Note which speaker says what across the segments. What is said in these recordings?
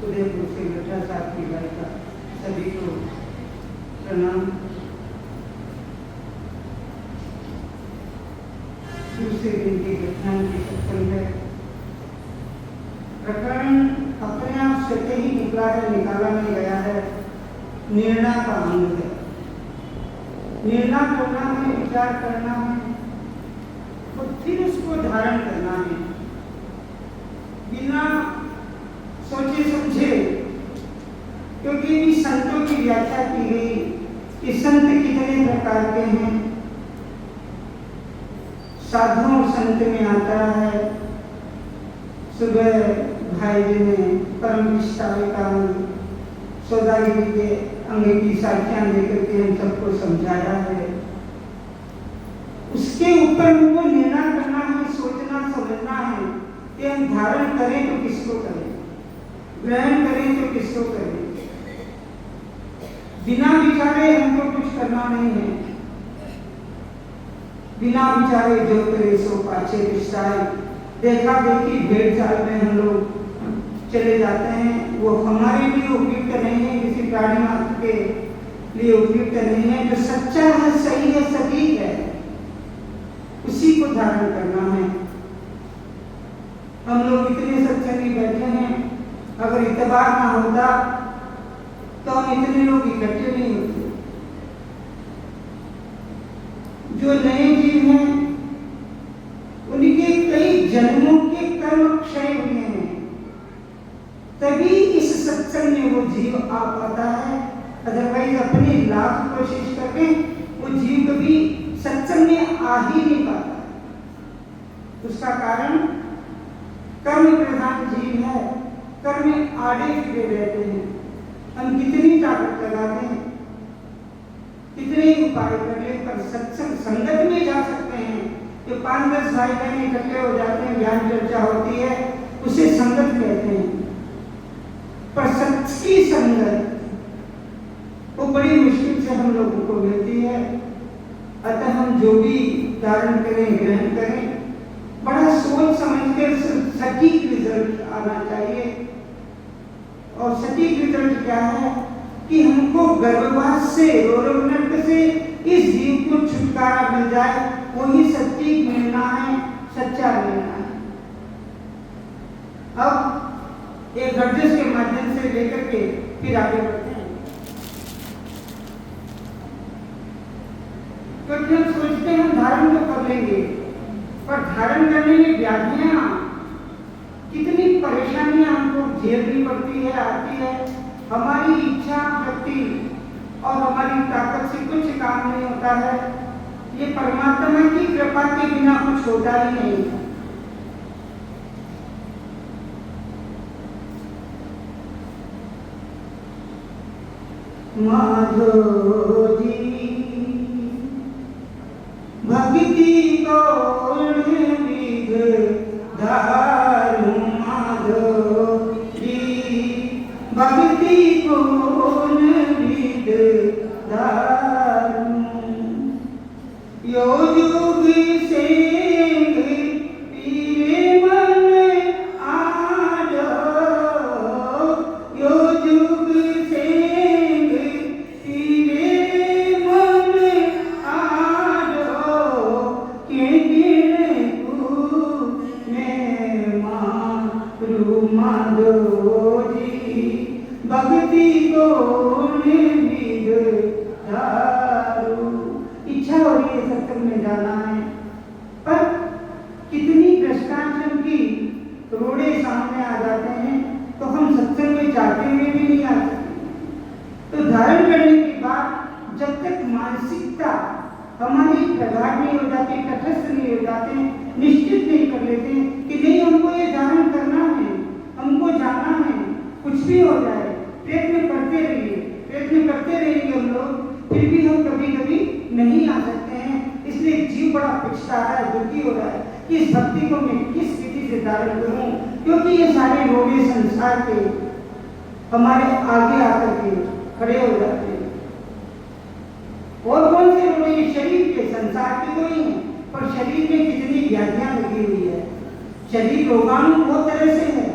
Speaker 1: उदयपुर से लठा साहब की गायिका सभी को प्रणाम। दूसरे दिन की घटना की सत्संग है। प्रकरण अपने आप से ही निकला है, निकाला नहीं गया है। निर्णय का अंग है। निर्णय करना है, विचार करना है और फिर उसको धारण करना है बिना सोचे समझे। क्योंकि इस संतों की व्याख्या की गई कि संत कितने प्रकार के हैं। साधु और संत में आता है। सुबह भाई जी ने परम विस्तार का सौदागिरी के अंग की साखियां लेकर के हम सबको समझाया है। उसके ऊपर वो निर्णय करना है, सोचना समझना है कि हम धारण करें तो किसको करें, ग्रहण करें तो किसको करें। बिना विचारे हमको कुछ करना नहीं है। बिना विचारे जो करे सो पाछे पछताए। देखा देखी भेड़ चाल में हम लोग चले जाते हैं, वो हमारे लिए उपयुक्त नहीं है, किसी प्राणी मात्र के लिए उपयुक्त नहीं है। जो सच्चा है, सही है, सटीक है, उसी को धारण करना है। हम लोग इतने सत्संगी बैठे हैं, अगर इतबार ना होता तो हम इतने लोग इकट्ठे नहीं होते। जो नए जीव हैं उनके कई जन्मों के कर्म क्षय हुए हैं, तभी इस सत्संग में वो जीव आ पाता है। अदरवाइज अपनी लाख कोशिश करके वो जीव कभी सत्संग में आ ही नहीं पाता। उसका कारण कर्म प्रधान जीव है। कर्म में आड़े फिरे रहते हैं। हम कितनी ताकत लगाते हैं, कितने उपाय कर ले, पर सत्संग संगत में जा सकते हैं। जो 5-10 भाई बहन इकट्ठे हो जाते हैं, ज्ञान चर्चा होती है, उसे संगत कहते हैं। पर सच्ची संगत वो बड़ी मुश्किल से हम लोगों को मिलती है। अतः हम जो भी धारण करें, ग्रहण करें, बड़ा सोच समझ कर सटीक रिजल्ट आना चाहिए। और सटीक रिजल्ट क्या है कि हमको गर्भवास से, रोरवनट से इस जीव को छुटकारा मिल जाए, वही सटीक मिलना है, सच्चा मिलना है। अब एक गर्जस के माध्यम से लेकर के फिर आगे बढ़ते हैं। क्योंकि हम सोचते हैं हम धारण तो कर लेंगे, पर धारण करने में व्याधियां, कितनी परेशानियां हमको झेलनी पड़ती है, आती है। हमारी इच्छा शक्ति और हमारी ताकत से कुछ काम नहीं होता है। ये परमात्मा की कृपा के बिना कुछ होता ही नहीं है। माधो जी भक्ति को विध धारू, माधो जी भक्ति को विध धारू। यो जुग से पीरे मन आडो, यो जुग से पीरे मन आडो, के गिर को मैं मारू, माधो जी भक्ति को इच्छा हो रही है सत्संग में जाना है, पर कितनी भ्रष्टाचार की रोड़े सामने आ जाते हैं तो हम सत्संग में चाहते हुए भी नहीं आ सकते। तो धारण करने के बाद जब तक मानसिकता हमारी प्रगाढ़ नहीं हो जाती, तटस्थ नहीं हो जाते, निश्चित नहीं कर लेते कि नहीं हमको ये धारण करना है, हमको जाना है, कुछ भी हो जाए प्रयत्न करते रहिए, प्रयत्न करते रहेंगे हम लोग, फिर भी हम कभी कभी नहीं आ सकते हैं। इसलिए जीव बड़ा पिछड़ा है, दुखी हो रहा है कि इस भक्ति को मैं किस विधि से धारण करूं, क्योंकि ये सारे रोगे संसार के हमारे आगे आकर के खड़े हो जाते हैं। और कौन से रोगे? शरीर के, संसार के तो ही है, पर शरीर में कितनी व्याधियां लगी हुई है। शरीर रोगाणु बहुत तरह से है,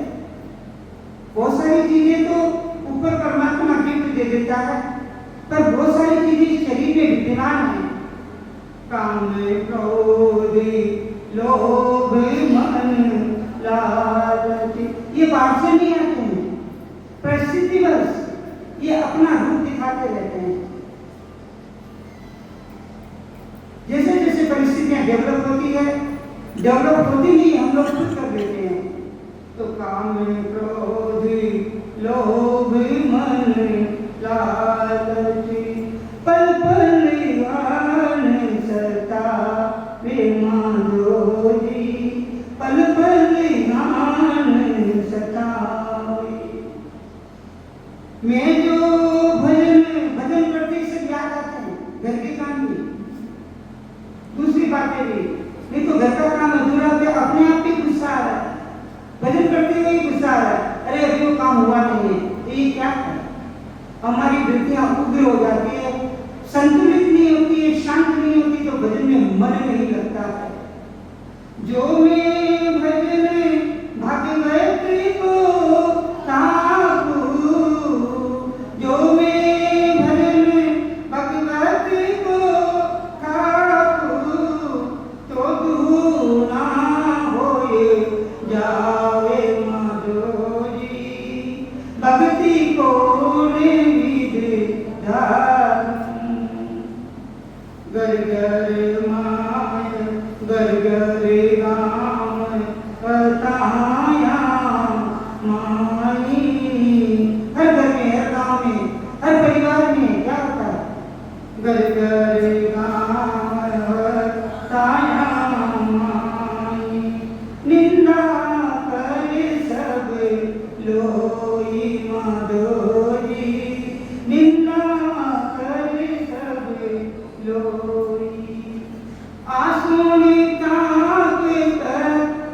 Speaker 1: बहुत सारी चीजें तो ऊपर परमात्मा गिफ्ट दे देता है, पर बहुत सारी चीजें शरीर में विद्यमान है। काम, क्रोध, लोभ, मन, लालच, ये बाहर से नहीं आते हैं, परिस्थितिवश ये अपना रूप दिखाते रहते हैं। जैसे जैसे परिस्थितियां डेवलप होती है, डेवलप होती नहीं, हम लोग खुद कर लेते हैं। तो काम, क्रोध, लोभ, मन, लालच, पल पल वान सतावे माधोजी, पल पल वान सतावे। मैं जो भजन करते से याद आते हैं, घर के काम भी, दूसरी बातें भी, नहीं तो घर का काम अधूरा पे अपने आप ही गुस्सा आ रहा है, भजन करते हुए ही गुस्सा आ रहा है, अरे अभी वो काम हुआ नहीं है, तो ये क्या है? हमारी वृत्तियां उग्र हो जाती है, संतुलित नहीं होती है, शांत नहीं होती, तो भजन में मन नहीं लगता है। जो मैं भजन भगवत को ताकू, जो मैं भजन भगवत को ताकू, तो तू ना होए जावे माधोजी, भक्ति को घर घर माय, घर घर राम कथाया माई। हर घर में, हर गांव में, हर परिवार में क्या होता है? घर घर राम कथाया माई, निंदा करे सब लोई माधोजी, निंदा करे सब लोई। आसुनी ताक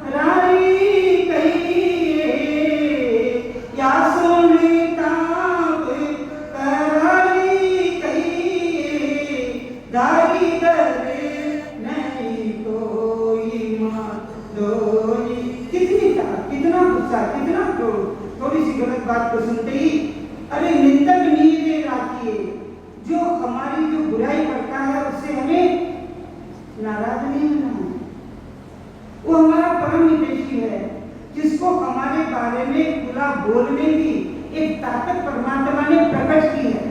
Speaker 1: करारी कहिए, या सुनी ताक करारी कहिए, दारी दरे नहीं कोई माधोजी। कितनी ताक, कितना गुस्सा, कितना क्रोध, थोड़ी सी गलत बात को सुनते ही अरे निंदक नींद आती है। जो हमारी जो बुराई करता है उससे हमें नाराज नहीं होना है, वो हमारा परम हितैषी है, जिसको हमारे बारे में बुरा बोलने की एक ताकत परमात्मा ने प्रकट की है।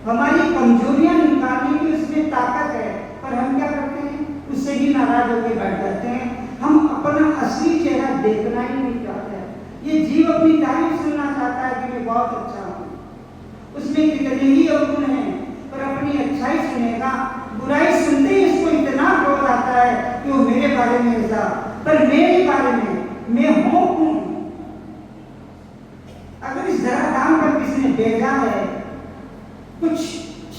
Speaker 1: हमारी कमजोरियां निकालने की उसमें ताकत है, पर हम क्या करते हैं? उससे ही नाराज होकर बैठ जाते हैं। हम अपना असली चेहरा देखना ही नहीं चाहते हैं। ये जीव अपनी तारीफ सुनना चाहता है कि मैं बहुत अच्छा हूँ, उसमें कितने ही अवगुण हैं, पर अपनी अच्छाई सुनेगा, बुराई सुनते ही इसको इतना क्रोध आता है कि वो मेरे बारे में ऐसा, पर मेरे बारे में मैं हूं कौन? अगर इस धराधाम पर किसी ने भेजा है, कुछ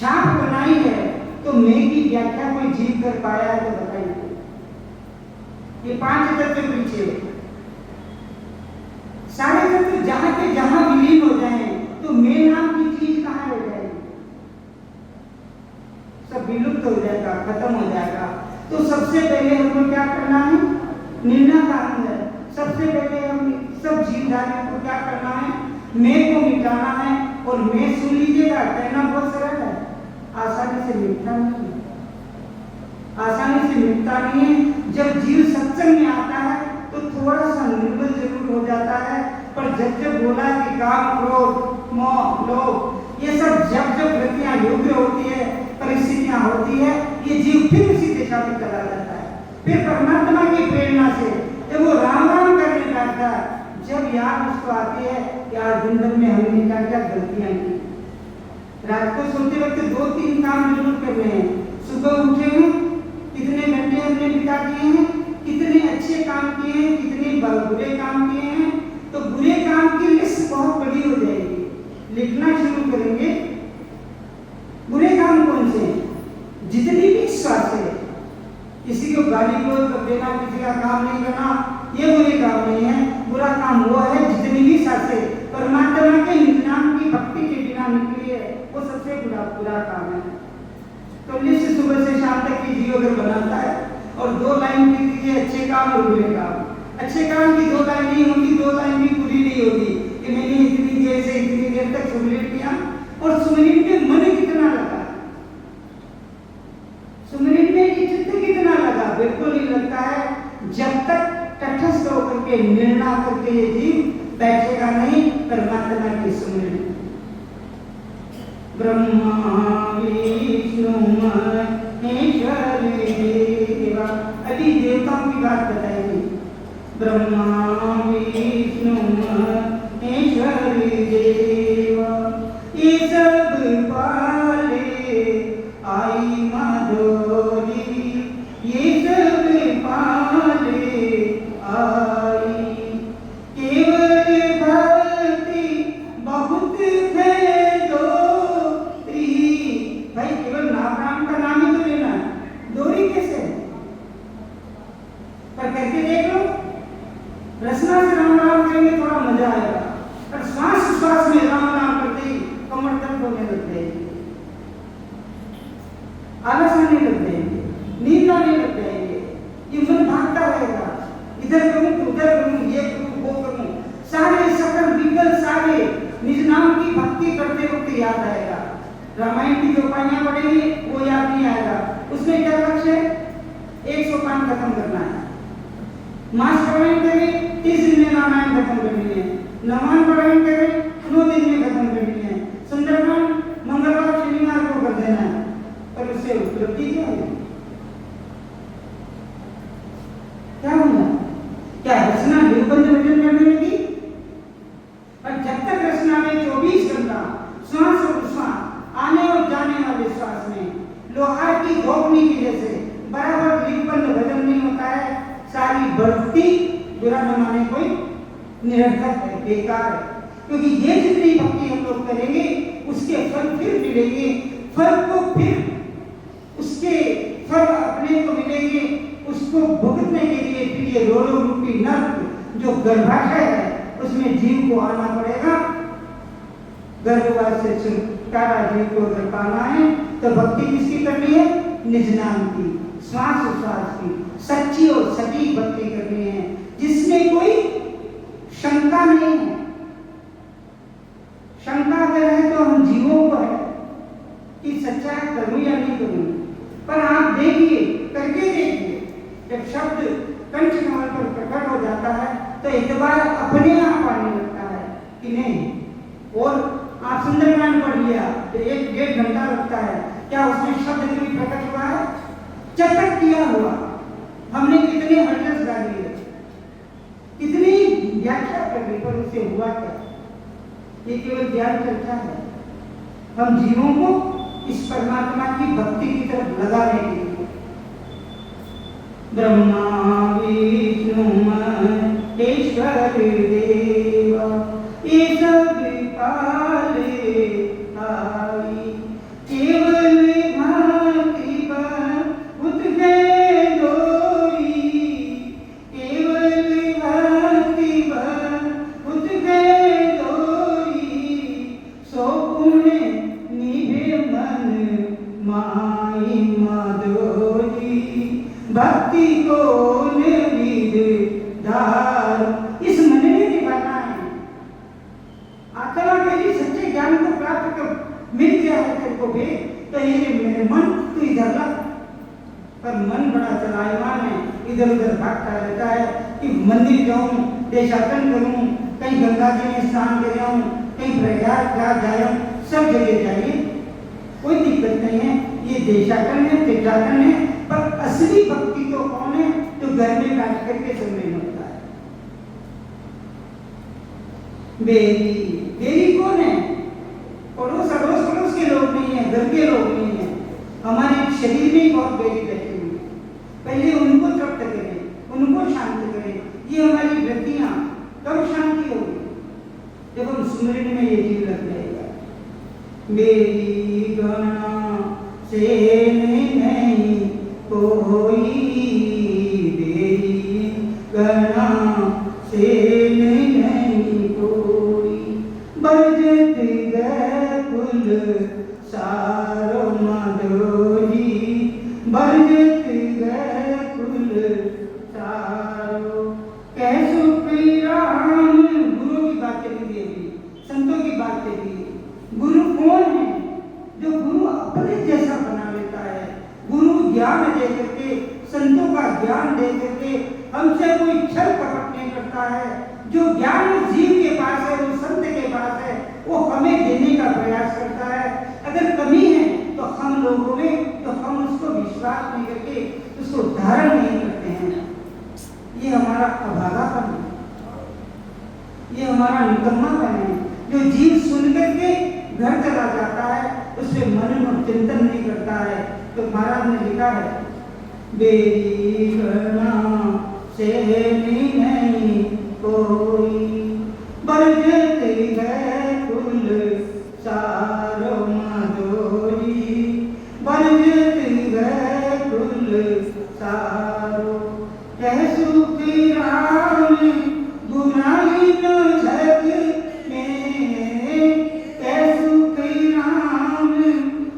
Speaker 1: छाप बनाई है, तो मैं की व्याख्या कोई जीव कर पाया है तो बताइए। ये 5 तत्व पीछे सारे तत्व जहां के जहां विलीन हो जाए तो मैं नाम की चीज कहां रह जाएगी? सब विलुप्त हो जाएगा, खत्म हो जाएगा। तो सबसे पहले हमको क्या करना है? निर्णय करना है। सबसे पहले हम सब जीवधारियों को क्या करना है? मैं को मिटाना है। और मैं सुन लीजिएगा, कहना बहुत सरल है, आसानी से मिटता नहीं है, आसानी से मिटता नहीं है। जब जीव सत्संग में आता है तो थोड़ा सा निर्बल जरूर हो जाता है, पर जब जब बोला कि काम, क्रोध, मोह, लोभ, ये जब जब वृत्तियां योग्य होती है, परिस्थितियां होती है, ये जीव फिर उसी दिशा में चला जाता है। फिर परमात्मा की प्रेरणा से जब वो राम राम करने लगता है, जब याद उसको आती है कि आज दिन भर में हमने क्या क्या गलतियां की। रात को सोते वक्त 2-3 काम जरूर करने हैं। सुबह उठे हैं, कितने घंटे हमने बिता दिए हैं, कितने अच्छे काम किए हैं, कितने बुरे काम किए हैं। तो बुरे काम की लिस्ट बहुत बड़ी हो जाएगी। लिखना शुरू करेंगे, बुरे काम कौन से हैं, जितनी भी स्वार्थ है, किसी को गाली गलौज कर देना, किसी का काम नहीं करना, ये बुरे काम नहीं है। बुरा काम वो है जितनी भी सांसें परमात्मा के नाम की भक्ति के बिना निकली है, वो सबसे बुरा काम है। तो लिस्ट सुबह से शाम तक की जीव अगर बनाता है और 2 लाइन लिख दीजिए अच्छे काम और बुरे काम। अच्छे काम की 2 लाइन नहीं होगी, 2 लाइन भी पूरी नहीं होगी कि मैंने इतनी देर से इतनी देर तक सुमिरन किया। और सुमिरन में मन कितना लगा, सुमिरन में चित्त कितना लगा, बिल्कुल नहीं लगता है जब तक तटस्थ होकर के निर्णय करके ये जीव बैठेगा नहीं परमात्मा की सुमिरन। ब्रह्मा विष्णु महेश्वर देवा, अभी देवताओं की बात बताएगी। ब्रह्मा विष्णु महेश्वर देवा, ये सब पाले आई माधोरी, ये सब पाले आई। केवल भक्ति बहुत है दोरी। भाई केवल नाम का नाम ही तो लेना है, दोरी कैसे? पर करके देख लो, रचना से राम राम करेंगे थोड़ा मजा आएगा, पर श्वास में राम राम करते ही कमर दर्द होने लग जाएगी, आलस आने लग जाएंगे, नींद आने लग जाएंगे, ये मन भागता रहेगा, इधर करूं तो उधर करूं, ये करूं वो करूं, सारे सकल विकल सारे निज नाम की भक्ति करते वक्त याद आएगा। रामायण की जो पानियां पड़ेगी वो याद नहीं आएगा। उसमें क्या लक्ष्य है? 100 पान खत्म करना है। मास पारायण करें 30 दिन में रामायण खत्म करनी है। नवान पारायण करें 9 दिन में खत्म करनी है। सुंदरकांड मंगलवार शनिवार को कर देना है। पर उससे उपलब्धि क्या है? क्या होगा? क्या रचना निर्बंध भजन करने लगी? और जब तक रचना में 24 घंटा श्वास और उच्छ्वास आने और जाने वाले श्वास में लोहार की धोखनी की जैसे बराबर निर्बंध भजन नहीं होता है, सारी बढ़ती बुरा न माने कोई निरर्थक है, बेकार है। क्योंकि ये जितनी भक्ति हम लोग करेंगे उसके फल फिर मिलेंगे, फल को फिर उसके फल अपने को मिलेंगे, उसको भुगतने के लिए फिर ये रोलो रूपी नर्क जो गर्भाशय है उसमें जीव को आना पड़ेगा। गर्भवास से छुटकारा जीव को अगर पाना है तो भक्ति किसकी करनी है? निज नाम की, श्वास उच्छ्वास की, सच्ची और सटीक भक्ति करनी है जिसमें कोई शंका नहीं है। शंका अगर है तो हम जीवों को है कि सच्चा करूं या नहीं करूं। पर आप देखिए, करके देखिए, जब शब्द कंठ कमल पर प्रकट हो जाता है तो एतबार अपने आप आने लगता है कि नहीं। और आप सुंदरकांड पढ़ लिया तो 1-1.5 घंटा लगता है, क्या उसमें शब्द भी प्रकट हुआ है? जब तक किया हुआ हमने कितने हर्जस गा लिए, कितनी व्याख्या कर ली, पर उससे हुआ क्या? ये केवल ज्ञान चर्चा है। हम जीवों को इस परमात्मा की भक्ति की तरफ लगाने के लिए ब्रह्मा विष्णु महेश्वर देवा, ये सब पाले आई। केवल भांति बहुत है दोरी, केवल भांति बहुत है दोरी। सो पुण्य निभे मन माई माधोरी, भक्ति को निर्विध धार। इस मन में निभाना है। आत्मा के लिए सच्चे ज्ञान को प्राप्त कर मिल गया है तेरे को भी, तो ये मेरे मन तू इधर ला। पर मन बड़ा चलायमान है, इधर उधर भागता रहता है कि मंदिर जाऊं, देशाटन करूं, कहीं गंगा जी में स्नान कर आऊं, कहीं प्रयागराज जाऊं, सब जगह जाइए, कोई दिक्कत नहीं है। ये देशाटन है, तीर्थाटन है, पर असली भक्ति तो कौन है? तो घर में बैठ करके सुनने होता है। बेरी बेरी कौन है? पड़ोस अड़ोस पड़ोस के लोग नहीं है, घर के लोग नहीं है, हमारे शरीर में बहुत बेरी बैठी हुई है। पहले उनको तृप्त करें, उनको शांत करें। ये हमारी वृत्तियां कब शांति होगी? जब हम सुमरन में ये जीव लग जाएगा। मेरी गणना से नहीं कोई, मेरी गणना से नहीं कोई, बरजत गए कुल सारो माधोजी, बरजत गए कुल सारो। कैसो राम, गुरु की बात चली गई, संतों की बात चली गई। गुरु कौन है? जो गुरु अपने जैसा बना लेता है। गुरु ज्ञान दे करके, संतों का ज्ञान दे करके हमसे कोई छल कपट नहीं करता है। जो ज्ञान जीव के पास है, वो संत के पास है, वो हमें देने का प्रयास करता है। अगर कमी है तो हम लोगों में, तो हम उसको विश्वास नहीं करके उसको धारण नहीं करते हैं। ये हमारा अभागापन है, ये हमारा निकम्मापन है। जो जीव सुन करके घर चला जाता है, उससे मनन चिंतन नहीं करता है। तो महाराज ने लिखा है, बेरी गणना से नहीं कोई, बरजत गए कुल सारो माधोजी, बरजत गए कुल सारो। कह सुख राम बुराई न जग में, कह सुख राम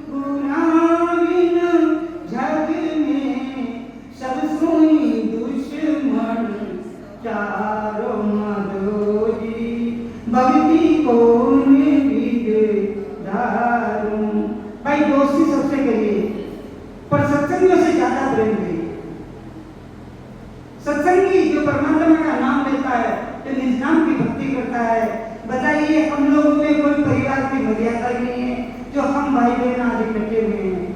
Speaker 1: बुराई न जग में, सब सुनी दुश्मन चारो माधोजी, भक्ति को धारू। भाई दोस्ती सबसे करिए, पर सत्संगियों से ज्यादा प्रेम करिए। सत्संगी जो परमात्मा का नाम लेता है, जो निज नाम की भक्ति करता है, बताइए हम लोगों में कोई परिवार की मर्यादा नहीं है जो हम भाई बहन आज इकट्ठे हुए हैं।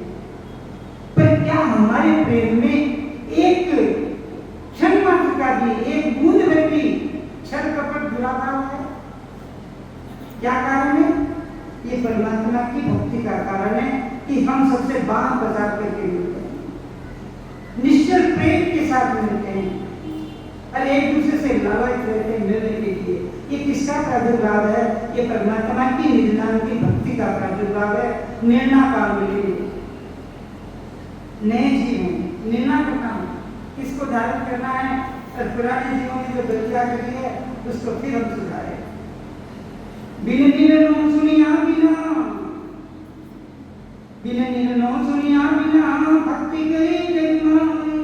Speaker 1: पर क्या हमारे प्रेम में एक क्षण मात्र का भी, एक बूंद भर भी छल कपट जुड़ा हुआ है? क्या कारण है? ये परमात्मा की भक्ति का कारण है कि हम सबसे बांध बजा करके मिलते हैं, निश्चल प्रेम के साथ मिलते हैं, और एक दूसरे से लालच रहते हैं मिलने के लिए। ये किसका प्रादुर्भाव है? ये परमात्मा की निज नाम की भक्ति का प्रादुर्भाव है। निर्णा का मिले नए जीवन, निर्णा का काम किसको धारण करना है, और पुराने जीवों में जो गलतियां करी है उसको फिर हम सुधारें। बिन निर्णय सुनिया बिना, बिन निर्णय सुनिया बिना, भक्ति करे जगमाई,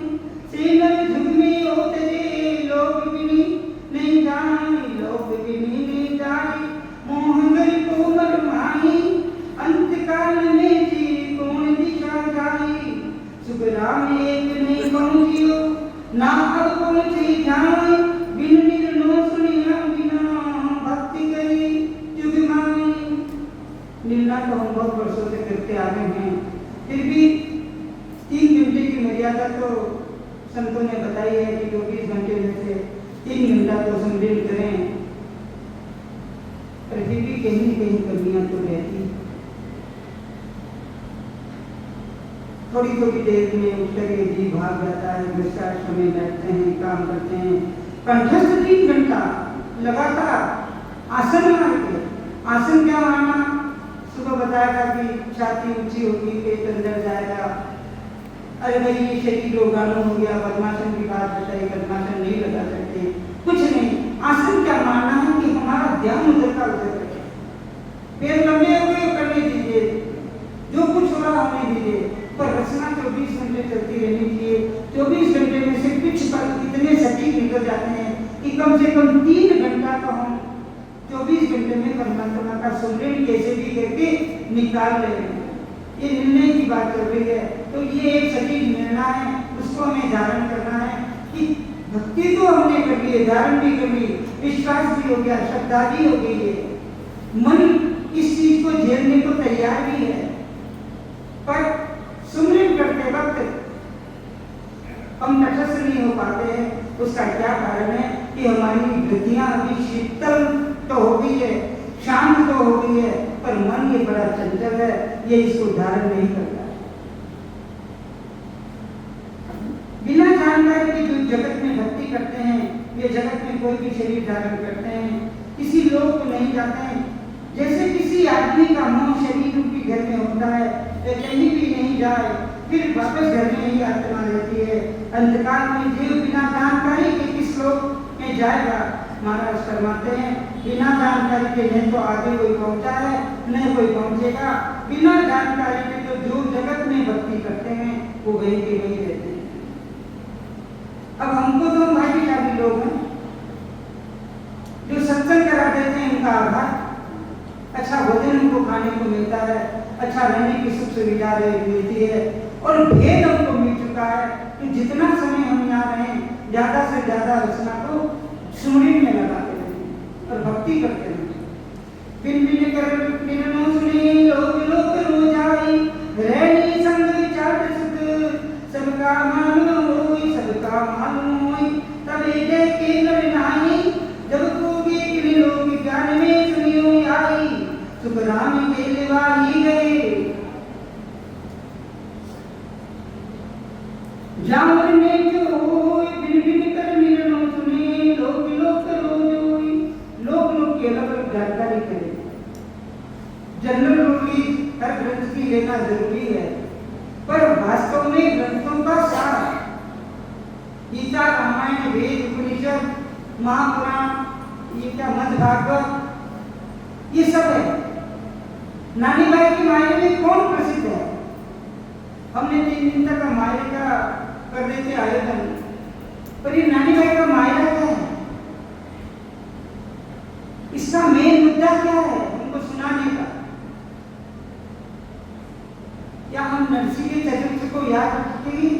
Speaker 1: सेनर जुग में होते लोग बिनी नहीं जाए, लोग बिनी नहीं जाए, मोहंगर कोमल माही, अंत काल में जी कौन दिशा जाई, सुखराम एक नहीं पहुंचियो, ना अब पहुंचे जाए, बिन निर्णय सुनिया बिना, भक्ति करे जुगमाई। निर्णय तो हम बहुत वर्षों से करते आ रहे हैं, फिर भी 3 घंटे की मर्यादा तो संतों ने बताई है कि 24 घंटे में से 3 घंटा तो संग्रह करें, पर फिर भी कहीं न कहीं कमियां तो रहती। थोड़ी थोड़ी देर में उठकर ये जी भाग जाता है, वृक्षाश्रम में बैठते हैं, काम करते हैं, कंठस्थ 3 घंटा लगातार आसन मारते। आसन क्या मारना? सुबह बताया था कि छाती ऊंची होगी, पेट अंदर जाएगा। अरे भाई ये शरीर रोगाणु हो गया, पद्मासन की बात बताई, पद्मासन नहीं लगा सकते, कुछ नहीं। आसन क्या मानना है कि हमारा ध्यान उधर का उधर रहे, पैर लंबे हुए करने दीजिए, जो कुछ हो रहा होने दीजिए, पर रचना 24 घंटे चलती रहनी चाहिए। 24 घंटे में से कुछ पल इतने सटीक निकल जाते हैं कि कम से कम 3 घंटा तो हम 24 घंटे में परमात्मा का सुमरन कैसे भी करके निकाल ले रहे हैं। ये निर्णय की बात चल रही है, तो ये एक सटीक निर्णय है, उसको हमें धारण करना है कि भक्ति तो हमने कर ली है, धारण भी कर ली, विश्वास भी हो गया, श्रद्धा भी हो गई है, मन इस चीज को झेल देने को तैयार भी है, पर सुमिरन करते वक्त हम तटस्थ नहीं हो पाते हैं। उसका क्या कारण है कि हमारी वृत्तियां अभी शीतल तो हो गई है, शांत तो हो गई है, पर मन ये बड़ा चंचल है, ये इसको धारण नहीं करता है। बिना जानकारी के जो जगत में भक्ति करते हैं, ये जगत में कोई भी शरीर धारण करते हैं, किसी लोग को नहीं जाते हैं। जैसे किसी आदमी का मोह शरीर रूपी घर में होता है, कहीं भी नहीं जाए, फिर वापस घर में ही आत्मा रहती है। अंतकाल में जीव बिना जानकारी के किस लोक में जाएगा? महाराज फरमाते हैं, बिना जानकारी के न तो आगे कोई पहुंचा है, न कोई पहुंचेगा। बिना जानकारी के तो जो जगत में भक्ति करते हैं वो वहीं के वहीं रहते हैं। अब हमको तो भाग्यशाली लोग हैं जो सत्संग करा देते हैं, उनका आभार। अच्छा भोजन उनको खाने को मिलता है, अच्छा रहने की सुख सुविधा मिलती है, और भेद हमको मिल चुका है कि जितना समय हम यहाँ रहें, ज्यादा से ज्यादा रचना को सुमरन में लगाते रहें और भक्ति करते रहें। बिन बिन कर बिन नो सुने लोक लोक रो जाई, रहनी संग विचार सुख, सबका मालूम होई सबका मालूम होई, तबे देखे नर नाई, जब कोगे किन लोग ज्ञान में सुनियो आई, सुख राम के लिवाही गए, जामर में जो होई, बिन बिन कर बिन नो सुने लोक लोक रो जोई। लोक लोक की अलग अलग जानकारी करें, जनरल नॉलेज हर ग्रंथ की लेना जरूरी है, पर वास्तव में ग्रंथों का सार, गीता रामायण वेद उपनिषद महापुराण, ये क्या मध्य ये सब है। नानी बाई की मायने में कौन प्रसिद्ध है? हमने 3 दिन तक मायरे का कर देते आयोजन, पर ये नानी बाई का मायरा क्या है? इसका मेन मुद्दा क्या है उनको सुनाने का? क्या हम नरसी के चरित्र को याद रखते हैं?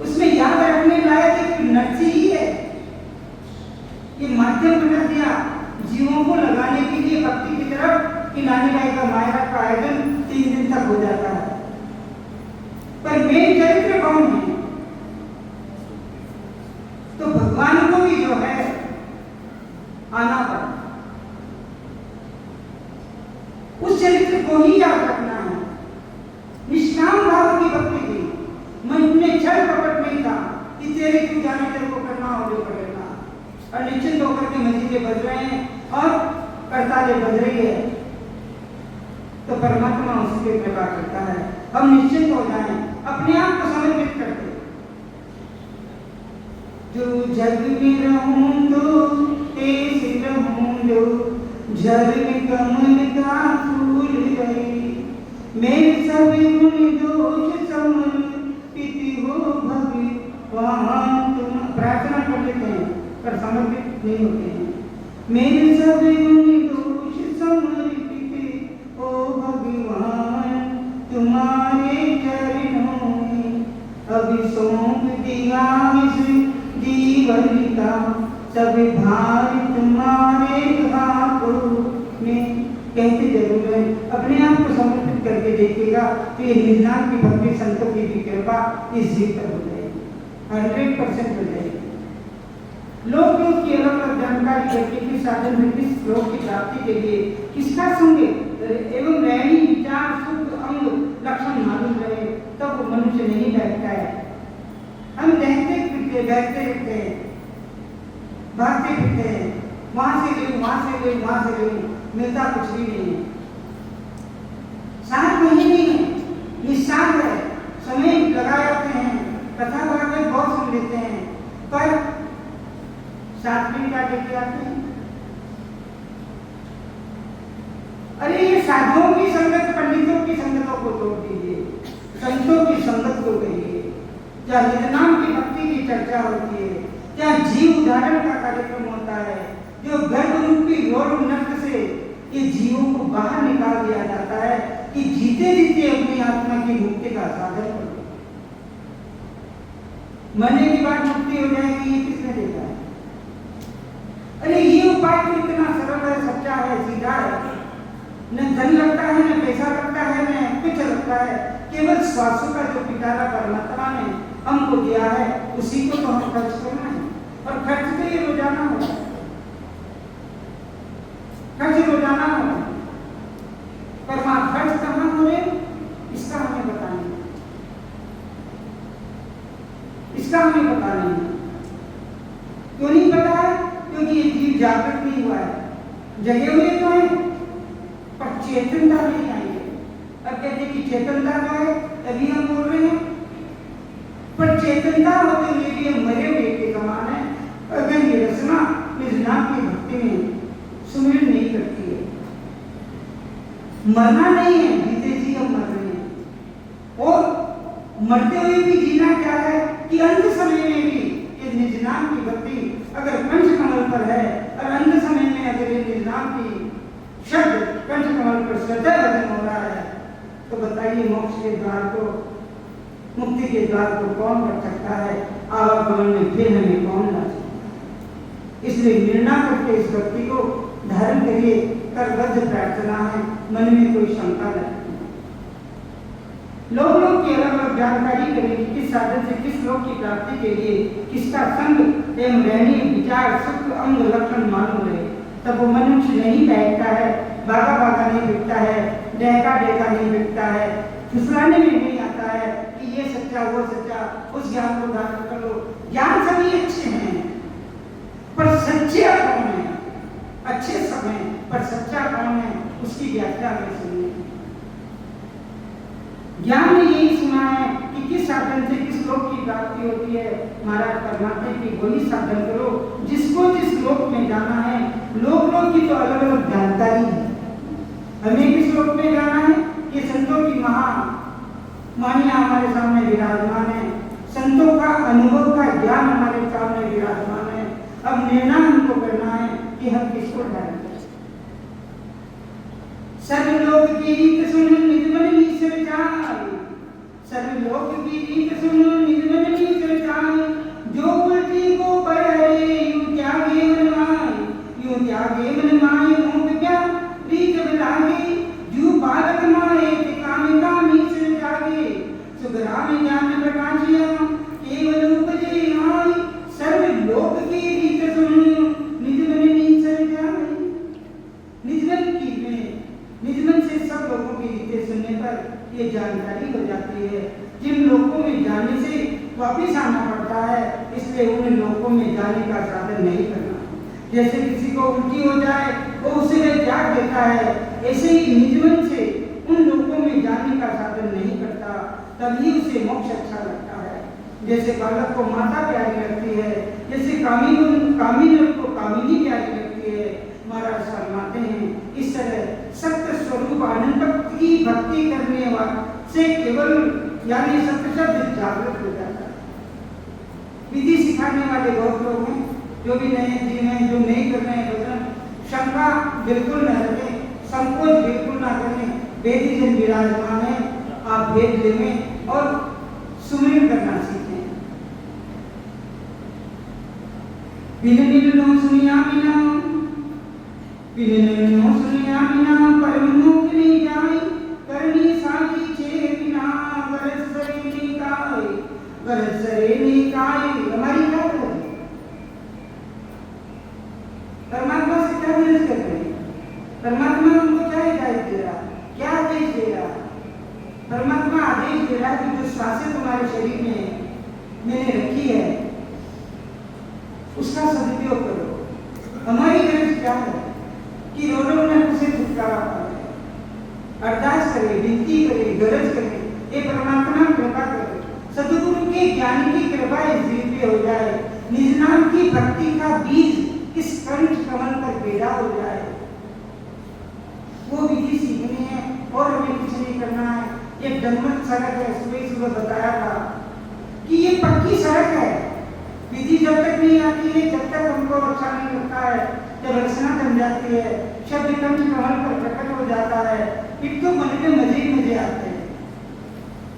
Speaker 1: उसमें याद रखने लायक एक नरसी ही है। ये माध्यम बना दिया जीवों को लगाने के लिए भक्ति की तरफ कि नानी बाई का मायरा का आयोजन 3 दिन तक हो जाता है, पर मेन चरित्र कौन है? तो भगवान को भी जो है आना पड़ा, उस चरित्र को ही याद रखना है। निष्काम भाव की भक्ति थी, मन में छल कपट नहीं था कि तेरे क्यों जाने तेरे को करना हो जो करना, और निश्चित होकर के मजीदे बज रहे हैं और करताले बज रही है, तो परमात्मा उसके कृपा करता है। हम निश्चित हो जाएं, अपने आप को समर्पित करते। जो जग में रहूं तो तेरे रहूं, जो जल में कमल का फूल गई, मेरे सब गुण दोष समर्पित हो भगवान। तुम प्रार्थना कर लेते हैं पर समर्पित नहीं होते हैं। मेरे सब गुण दोष समर्पित हो भगवान, तुम्हारे चरणों में अभी सौंप दिया इस जीवन का, सब भार तुम्हारे हाथों में। कहते जरूर है, अपने आप को समर्पित करके देखिएगा तो ये निधान की भक्ति संतों की भी कृपा इस जीव पर हो जाएगी, 100% हो जाएगी। लोग की अलग अलग जानकारी करके किस साधन में किस लोक की प्राप्ति के लिए किसका संग एवं रहनी विचार सुख अंग लक्षण मालूम रहे, तब वो मनुष्य नहीं बैठता है। हम रहते फिरते बैठते रहते हैं, भागते फिरते हैं, वहां से गई वहां से गई वहां से गई, मिलता कुछ भी नहीं है। साथ में ही नहीं है, निशान है, समय लगा जाते हैं, कथा में बहुत सुन लेते हैं, पर साथ में क्या लेके आते हैं? अरे ये साधुओं की संगत, पंडितों की संगतों को तोड़ दीजिए, संतों की संगत को कहिए। जहाँ निधनाम की भक्ति की चर्चा होती है, जहाँ जीव उदाहरण का कार्यक्रम होता है, जो गर्भ रूपी रोग नर्क से ये जीवों को बाहर निकाल दिया जाता है कि जीते जीते अपनी आत्मा की मुक्ति का साधन करो। मरने के बाद मुक्ति हो जाएगी, ये किसने देखा है? अरे ये उपाय तो इतना सरल है, सच्चा है, सीधा है, न धन लगता है, न पैसा लगता है, न कुछ लगता है। केवल श्वासों का जो पिटारा परमात्मा ने हमको दिया है उसी को तो हम खर्च करना है। और खर्च तो ये रोजाना हो रहा है, खर्च रोजाना हो रहा है। पर वहां खर्च कहाँ हो रहे इसका हमें पता नहीं, इसका हमें पता नहीं। क्यों नहीं पता है? क्योंकि ये जीव जागृत नहीं हुआ है। जगे हुए तो है पर चेतनता नहीं आई है। अब कहते कि चेतनता जो है अभी हम बोल रहे हैं, पर चेतनता होते हुए भी हम मरे हुए के समान है अगर ये रचना निज नाम की भक्ति में सुमिरन नहीं करती है। मरना नहीं है, जीते जी हम मर रहे हैं। और मरते हुए भी जीना क्या है कि अंत समय में भी ये निज नाम की भक्ति अगर पंचकमल पर है और अंत समय में अगर ये निज नाम की शब्द पंचकमल पर श्रद्धा भजन हो रहा है तो बताइए मोक्ष के द्वार को, मुक्ति के द्वार को कौन कर सकता है? आवागमन में फिर हमें कौन ला सकता है? इसलिए निर्णय करके इस भक्ति को धारण करिए। करबद्ध प्रार्थना है, मन में कोई शंका नहीं। लोग की अलग अलग जानकारी करेंगे किस साधन से किस लोक की प्राप्ति के लिए किसका संग एवं रहनी विचार सुख अंग लक्षण मालूम रहे, तब वो मनुष्य नहीं बैठता है, भागा भागा नहीं बिकता है, डहका डहका नहीं बिकता है, फुसलाने में नहीं आता है कि ये सच्चा वो सच्चा, उस ज्ञान को धारण कर लो। ज्ञान सभी अच्छे हैं पर सच्चे कौन है? अच्छे सब हैं पर सच्चा कौन है उसकी व्याख्या में सुनिए। ज्ञान ने यही सुना है कि किस साधन से किस लोक की प्राप्ति होती है। महाराज परमात्मा की वही साधन करो जिसको जिस लोक में जाना है। लोक की तो अलग अलग जानकारी है। हमें किस लोक में जाना है ये संतों की महामानियां हमारे सामने विराजमान है, संतों का अनुभव का ज्ञान हमारे सामने विराजमान है। अब निर्णय हमको करना है कि हम किसको धारण करें। सर्वलोक की रीत सुनो निज मन ईश्वर जाय, सर्वलोक की रीत सुनो निज मन ईश्वर जाय, जो उल्टी को पढ़े यूं त्यागे मन माय, यूं त्यागे मन माय मोह क्या रीत लागे, जो बालक माए काम काम ईश्वर जागे, सुग्राम ज्ञान प्रकाशिया केवल उपजे आय, सर्वलोक की रीत सुनो निज मन ईश्वर जाय। निज मन से सब लोगों की रीतें सुनने पर ये जानकारी हो जाती है। जिन लोगों में जाने से वापिस आना पड़ता है, इसलिए उन लोगों में जाने का साधन नहीं करना। जैसे किसी को उल्टी हो जाए वो उसे त्याग देता है, ऐसे ही निज मन से उन लोगों में जाने का साधन नहीं करता, तभी उसे मोक्ष अच्छा लगता है। जैसे बालक को माता प्यारी लगती है, जैसे कामिनी को कामिनी प्यारी लगती है, महाराज फरमाते हैं इस तरह सत्य स्वरूप आनंद की भक्ति करने वाले से केवल यानी सत्य शब्द जागृत हो जाता है। विधि सिखाने वाले बहुत लोग हैं, जो भी नए जीव हैं, जो नहीं कर रहे हैं भजन, शंका बिल्कुल न रखें, संकोच बिल्कुल ना करें। वेदी जन विराजमान है, आप भेद लें और सुमिरन करना सीखें। बिन सुनिया बिना परम मुख नहीं जाए, करनी साधी छे बिना गरज सरे निकाय। हमारी क्या है? परमात्मा से क्या विरोध कर रहे हैं? परमात्मा हमको क्या हिदायत दे रहा, क्या आदेश दे रहा? परमात्मा आदेश दे रहा कि जो श्वासें तुम्हारे शरीर में मैंने रखी है उसका सदुपयोग करो। हमारी गरज क्या है कि रो रो न उसे छुटकारा पाए, अरदास करे, विनती करे, गरज करे, ये परमात्मा कृपा करे, सदगुरु के ज्ञान की कृपा इस जीव पे हो जाए, निज नाम की भक्ति का बीज इस कंठ कमल पर पैदा हो जाए। वो विधि सीखनी है और हमें कुछ नहीं करना है। ये डम्मत सड़क है, सुबह बताया था कि ये पक्की सड़क है। विधि जब तक नहीं आती है, जब तक हमको अच्छा नहीं लगता है, जब रचना बन जाती है, शब्द कंठ कमल पर प्रकट हो जाता है, फिर तो मन में मजे ही मजे आते हैं।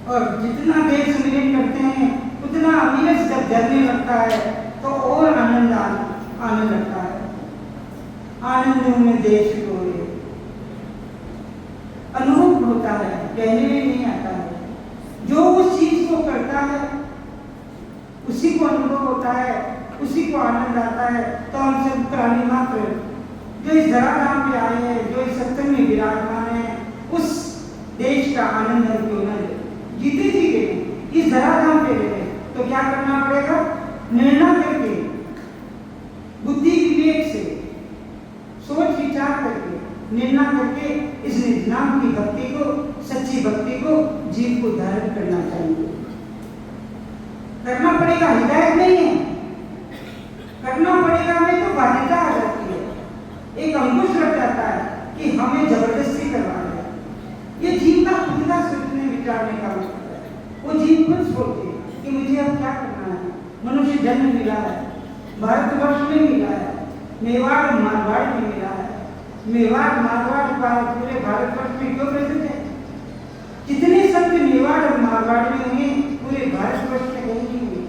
Speaker 1: और जितना देर सुमिरन करते हैं उतना अमीरस जब जलने लगता है तो और आनंद आने लगता है। आनंद में देश को होता है, कहने में नहीं आता है। जो उस चीज को करता है उसी को अनुभव होता है, उसी को आनंद आता है। तो हम सब प्राणी मात्र जो इस धराधाम पे आए हैं, जो इस सत्संग में विराजमान है, उस देश का आनंद हम क्यों न ले। जीते जी गए इस धराधाम पे रहे तो क्या करना पड़ेगा? निर्णय करके, बुद्धि विवेक से, सोच विचार करके, निर्णय करके इस नाम की भक्ति को, सच्ची भक्ति को जीव को धारण करना चाहिए। करना पड़ेगा, हिदायत नहीं है, करना पड़ेगा में तो बाध्यता आ जाती है, एक अंकुश लग जाता है कि हमें जबरदस्ती करवा रहा है। ये जीव का खुद का सोचने विचारने का मतलब है। वो जीव खुद सोचे कि मुझे अब क्या करना है। मनुष्य जन्म मिला है, भारतवर्ष में मिला है, मेवाड़ मारवाड़ में मिला है। मेवाड़ मारवाड़ पूरे भारतवर्ष में क्यों प्रसिद्ध है? कितने संत मेवाड़ और मारवाड़ में हुए, पूरे भारतवर्ष में कहीं नहीं हुए।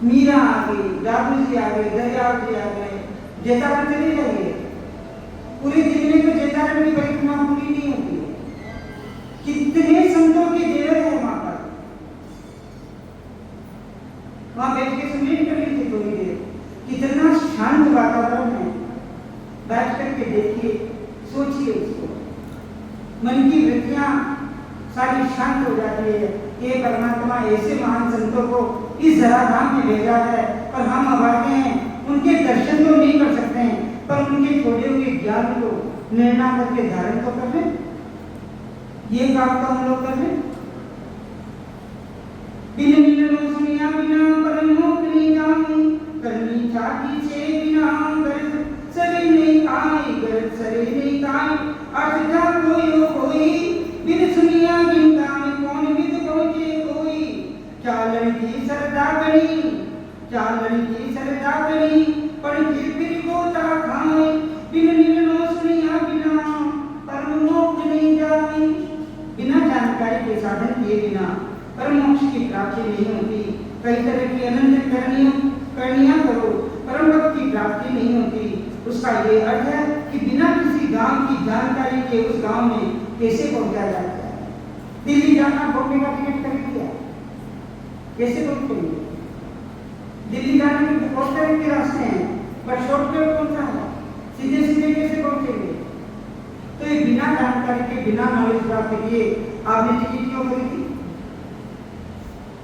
Speaker 1: मीरा आ गई, दादू जी आ गए, दयाल जी आ गए, जेठालाल चले जाइए, पूरे दिन में तो जेठालाल की परिक्रमा पूरी नहीं होती है। कितने संतों के डेरे हैं वहां पर, वहां बैठ के सुनिए कर लीजिए थोड़ी देर, कितना शांत वातावरण है। बैठ करके देखिए, सोचिए उसको, मन की वृत्तियां सारी शांत हो जाती है। ये परमात्मा ऐसे महान संतों को इस धराधाम में भेजा है, पर हम अभागे हैं, उनके दर्शन तो नहीं कर सकते हैं, पर उनके छोड़े हुए ज्ञान को निर्णय करके धारण तो कर लें। ये काम तो हम लोग कर लें। बिन मिलनो सुनिया बिना परम मोक्ष नहीं जामी, करनी चाहती से बिना गर्ज सरे नहीं काई, गर्ज सरे नहीं काई। अर्थ जा कोई हो कोई, बिन सुनिया बिन काम कौन विद पहुंचे कोई। चालन की सरदा गणी, चालन की सरदा गणी, पर फिर गोता खाए। बिन मिलनो सुनिया बिना परम मोक्ष नहीं जामी। बिना जानकारी के साधन किए बिना परम मोक्ष की प्राप्ति नहीं होती। कई तरह की अनंत करनियां करो, परम भक्ति की प्राप्ति नहीं होती। उसका ये अर्थ है कि बिना किसी गांव की जानकारी के उस गांव में कैसे पहुंचा जाता है। दिल्ली जाना पहुंचने का टिकट खरीद लिया, कैसे पहुंचेंगे? दिल्ली जाने के बहुत तरह के रास्ते हैं, पर शॉर्टकट कौन सा है? सीधे सीधे कैसे पहुंचेंगे? तो ये बिना जानकारी के, बिना नॉलेज प्राप्त किए आपने टिकट क्यों खरीदी?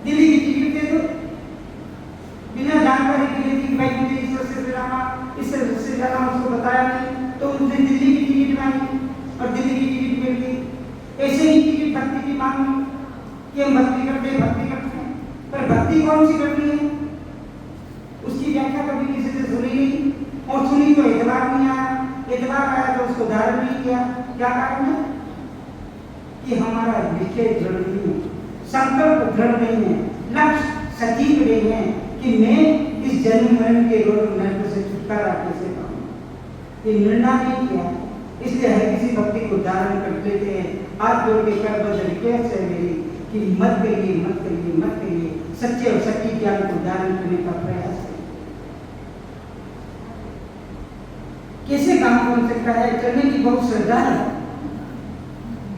Speaker 1: दिल्ली की टिकट दे दो, बिना जानकारी के लिए कि भाई मुझे इस रास्ते से जाना, इस रास्ते से जाना, उसको बताया नहीं, तो उनसे दिल्ली की टिकट मांगी और दिल्ली की टिकट मिल गई। ऐसे ही टिकट भक्ति की मांगी कि हम भक्ति करते हैं, पर भक्ति कौन सी करनी है उसकी व्याख्या कभी किसी से सुनी नहीं, और सुनी तो एतबार नहीं आया, एतबार आया तो उसको धारण नहीं किया। क्या कारण है? कि हमारा निश्चय दृढ़ नहीं है, संकल्प दृढ़ नहीं है, लक्ष्य सटीक नहीं है कि मैं इस जन्म मरण के रोग नरक से छुटकारा कैसे पाऊं। ये निर्णय नहीं किया, इसलिए हर किसी भक्ति को धारण कर लेते हैं। हाथ जोड़ के कर बदल रिक्वेस्ट है मेरी कि मत करिए, मत करिए, मत करिए, सच्चे और सच्ची ज्ञान को धारण करने का प्रयास करिए। कैसे काम पहुंच सकता है? चलने की बहुत श्रद्धा है,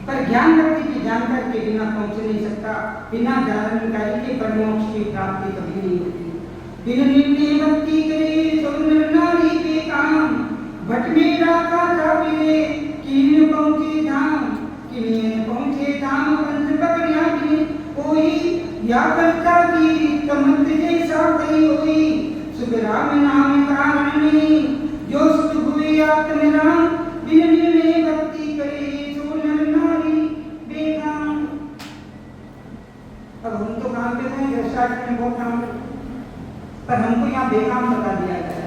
Speaker 1: पर ज्ञान भक्ति की जानकारी के बिना पहुंच नहीं सकता। बिना जानकारी के परमोक्ष की प्राप्ति कभी नहीं होती। बिन निर्णय भक्ति करे सो नर नारी के काम, भट में राखा था बिरे किन पहुंचे धाम, किन पहुंचे धाम पंच पकड़िया बिन कोई। या करता की कमत जैसा कही होई, सुख राम नाम कारण में जो सुख हुए आत्मराम। बिन निर्णय भक्ति करे सो नर नारी बेगाम। अब हम तो काम करते हैं, दृष्टांत में बहुत काम करते हैं, पर हमको यहाँ बेकाम बता दिया गया है।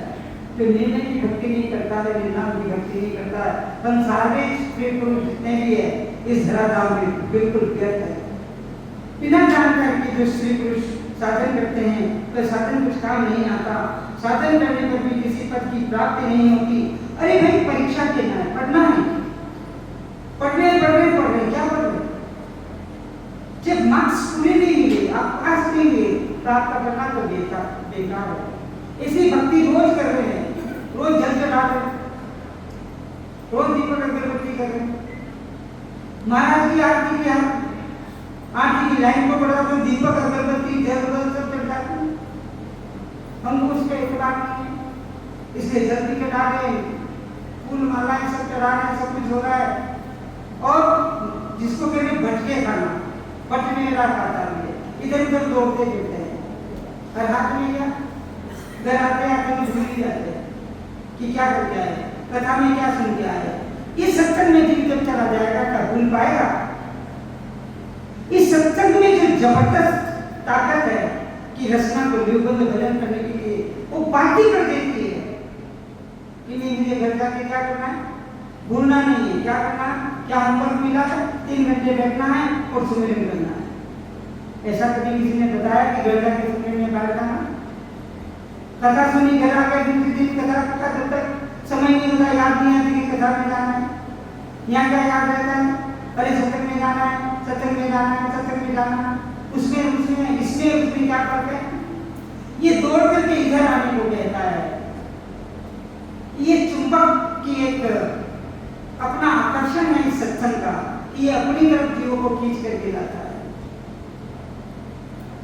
Speaker 1: जो निर्णय की भक्ति नहीं करता है, निर्णय की भक्ति नहीं करता है, हम सारे स्त्री पुरुष जितने भी है इस धराधाम में बिल्कुल व्यर्थ है। बिना जानकारी के जो स्त्री पुरुष साधन करते हैं, तो साधन कुछ काम नहीं आता। साधन करने पर भी किसी पद की प्राप्ति नहीं होती। अरे भाई, परीक्षा देना है, पढ़ना है, पढ़ रहे क्या पढ़ रहे? जब मार्क्स पूरे नहीं मिले, आप पास नहीं हुए, प्राप्त करना तो बेकार है। इसी भक्ति रोज कर रहे हैं, रोज जल चढ़ा रहे हैं, रोज दीपक अगरबत्ती कर रहे हैं, महाराज की आरती किया, आरती की लाइन को पढ़ा तो दीपक अगरबत्ती जल सब चढ़ जाते हैं। हम उसका इतबार नहीं है, इसलिए जल्दी चढ़ा रहे, फूल मालाएं सब चढ़ा रहे हैं, सब कुछ हो रहा है। और जिसको कहते हैं भटके खाना, बटनेरा खाता है, इधर उधर दौड़ते फिरते हैं। और हाथ में क्या, घर आते आते तो भूल ही जाते हैं कि क्या करके आए, कथा में क्या सुन के आए। इस सत्संग में जीव जब चला जाएगा क्या भूल पाएगा? इस सत्संग में जो जबरदस्त ताकत है कि रचना को निर्बंध भजन करने के लिए वो बाकी कर देती है कि नहीं मुझे घर जाके क्या करना है, भूलना नहीं है, क्या करना है, क्या होमवर्क मिला है, 3 घंटे बैठना है और सुमिरन करना है। ऐसा कभी किसी ने बताया कि घर जाके सुमिरन में बैठ जाना? कथा सुनी, घर आकर दूसरे दिन कथा का जब तक समय नहीं होता, याद नहीं आती कि कथा में जाना है। यहाँ क्या याद रहता है, अरे सत्संग में जाना है, सत्संग में जाना है, सत्संग में जाना है, उसमें इसमें क्या करते हैं, ये दौड़ करके इधर आने को कहता है। ये चुंबक की एक अपना आकर्षण है इस सत्संग का, ये अपनी तरफ जीवों को खींच करके लाता है।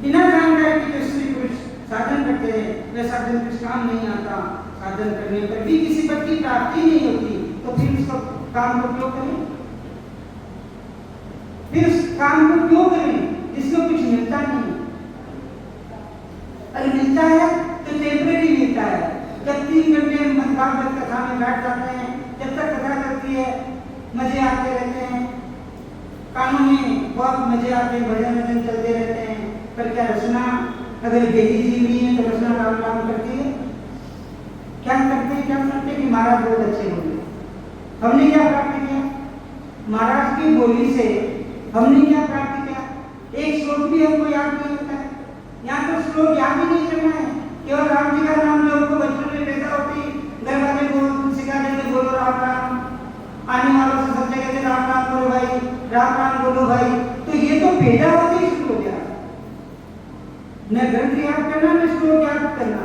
Speaker 1: बिना जानकारी के जो स्त्री पुरुष साधन करते हैं वे साधन कुछ काम नहीं आता, साधन करने पर भी किसी पद की प्राप्ति नहीं होती, तो फिर उसको काम को क्यों करें, फिर उस काम को क्यों करें जिसको कुछ मिलता नहीं। अरे मिलता है तो टेम्परेरी मिलता है। जब 3 घंटे भागवत कथा में बैठ जाते हैं, जब तक कथा करती है मजे आते रहते हैं, कानों में बहुत मजे आते हैं, भजन वजन चलते रहते हैं। पर क्या रचना अगर बेटी जी नहीं है तो रचना राम राम करती है? क्या करते हैं, क्या करते हैं कि महाराज बहुत अच्छे बोले। हमने क्या प्राप्त किया? महाराज की बोली से हमने क्या प्राप्त किया? एक श्लोक भी हमको याद नहीं होता है। यहाँ तो श्लोक याद ही नहीं करना है, केवल राम जी का नाम जो हमको बचपन में पैदा होती घर वाले को सिखा देते, बोलो राम राम, आने वालों से सब जगह से राम राम बोलो भाई, राम राम बोलो भाई। तो ये तो पैदा होते ही शुरू हो गया, न ग्रंथ याद करना न श्लोक याद करना।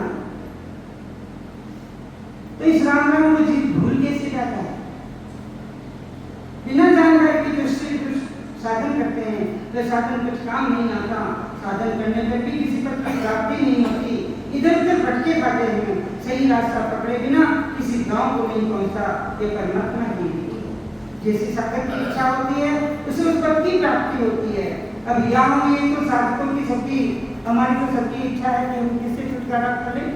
Speaker 1: तो इस राम राम को जीव भूल कैसे जाता है? बिना जानकारी की जो स्त्री पुरुष साधन करते हैं वे साधन कुछ काम नहीं आता, साधन करने पर भी किसी पर कोई प्राप्ति नहीं होती, इधर उधर भटके पाते हैं, सही रास्ता पकड़े बिना किसी गांव को नहीं पहुंचता। ये परमात्मा की जैसी साधक की इच्छा होती है उसे उस पद की प्राप्ति होती है। अब यहाँ में तो साधकों की सबकी, हमारी तो सबकी इच्छा है कि हम किससे छुटकारा पाले,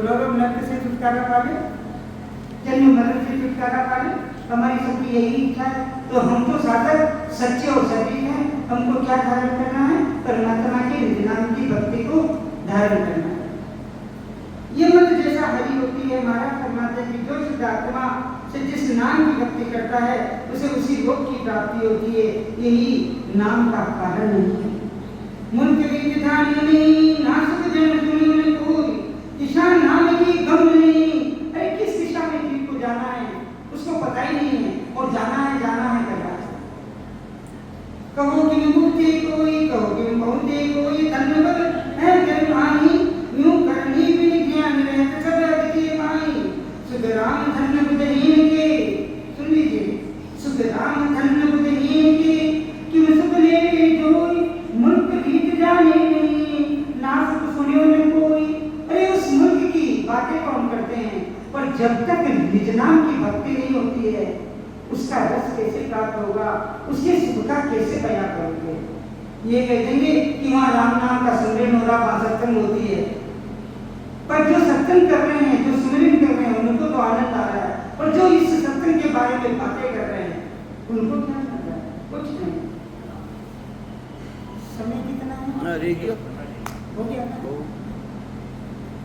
Speaker 1: रोग नरक से छुटकारा पाले, जन्म मरण से छुटकारा पाले, हमारी सबकी यही इच्छा है। तो हम तो साधक सच्चे और सटीक हैं, हमको क्या धारण करना है? परमात्मा के निज नाम की भक्ति को धारण करना है। ये मत जैसा हरि होती है, महाराज फरमाते हैं कि जो शुद्ध आत्मा से जिस नाम की भक्ति करता है उसे उसी योग की प्राप्ति होती है। यही नाम का कारण नहीं है। मुनकरी विधानी नासुक जन सुनी न कोई, दिशा नाम की गम नहीं। अरे किस दिशा में जीव को जाना है उसको पता ही नहीं है, और जाना है कर रहा है। कहो कि मुक्ति कोई, कहो कि बहुते कोई, धन्यवाद है जन्मानी, यूं करनी बिन ज्ञान रहत सब अति माई। सुध राम धन्य बुद्धहीन के, सुन लीजिए, सुध राम धन्य बुद्धहीन के, कि सुख ले जोई, मुल्क रीत जाने नहीं, ना सुख सुनियो न कोई। अरे उस मुल्क की बातें कौन करते हैं, पर जब तक निज नाम की भक्ति नहीं होती है उसका रस कैसे प्राप्त होगा, उसके सुख का कैसे बयां करोगे? ये कह देंगे कि वहाँ राम नाम का सुमिरन हो रहा, वहाँ सत्संग होती है, पर जो सत्संग कर रहे हैं, जो सुमिरन कर रहे हैं उनको तो आनंद आ रहा है, पर जो इस सत्संग के बारे में बातें कर रहे हैं उनको क्या कर रहा है? कुछ नहीं। समय कितना है? हो गया।